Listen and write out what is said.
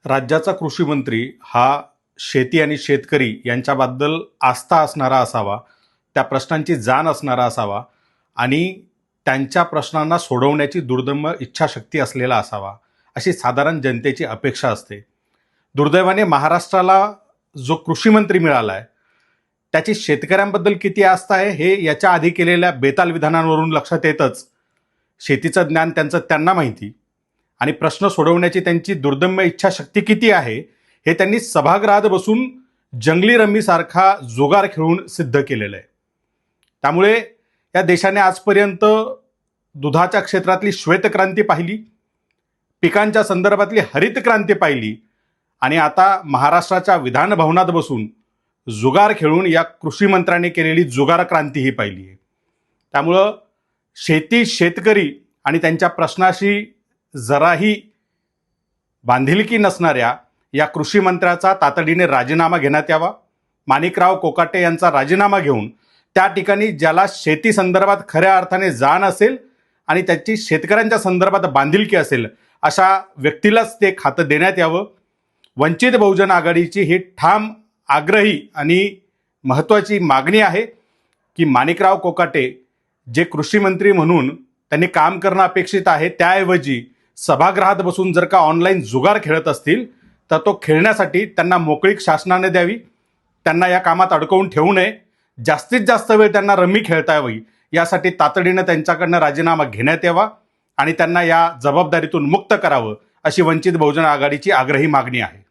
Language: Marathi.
राज्याचा कृषी मंत्री हा शेती आणि शेतकरी यांच्याबद्दल आस्था असणारा असावा, त्या प्रश्नांची जाण असणारा असावा आणि त्यांच्या प्रश्नांना सोडवण्याची दुर्दम्य इच्छाशक्ती असलेला असावा, अशी साधारण जनतेची अपेक्षा असते. दुर्दैवाने महाराष्ट्राला जो कृषी मंत्री मिळाला आहे त्याची शेतकऱ्यांबद्दल किती आस्था आहे हे याच्या आधी केलेल्या बेताल विधानांवरून लक्षात येतच. शेतीचं ज्ञान त्यांना माहिती आणि प्रश्न सोडवण्याची त्यांची दुर्दम्य इच्छाशक्ती किती आहे हे त्यांनी सभागृहात बसून जंगली रम्मीसारखा जुगार खेळून सिद्ध केलेलं आहे. त्यामुळे या देशाने आजपर्यंत दुधाच्या क्षेत्रातली श्वेतक्रांती पाहिली, पिकांच्या संदर्भातली हरित क्रांती पाहिली आणि आता महाराष्ट्राच्या विधानभवनात बसून जुगार खेळून या कृषी मंत्र्यांनी केलेली जुगार क्रांती ही पाहिली आहे. त्यामुळं शेती, शेतकरी आणि त्यांच्या प्रश्नाशी जराही बांधिलकी नसणाऱ्या या कृषी मंत्र्याचा तातडीने राजीनामा घेण्यात यावा. माणिकराव कोकाटे यांचा राजीनामा घेऊन त्या ठिकाणी ज्याला शेती संदर्भात खऱ्या अर्थाने जाण असेल आणि त्याची शेतकऱ्यांच्या संदर्भात बांधिलकी असेल अशा व्यक्तीलाच ते खातं देण्यात यावं. वंचित बहुजन आघाडीची ही ठाम, आग्रही आणि महत्त्वाची मागणी आहे की माणिकराव कोकाटे जे कृषी मंत्री म्हणून त्यांनी काम करणं अपेक्षित आहे, त्याऐवजी सभागृहात बसून जर का ऑनलाईन जुगार खेळत असतील तर तो खेळण्यासाठी त्यांना मोकळीक शासनाने द्यावी. त्यांना या कामात अडकवून ठेवू नये. जास्तीत जास्त वेळ त्यांना रम्मी खेळता यावी यासाठी तातडीनं त्यांच्याकडनं राजीनामा घेण्यात यावा आणि त्यांना या जबाबदारीतून मुक्त करावं, अशी वंचित बहुजन आघाडीची आग्रही मागणी आहे.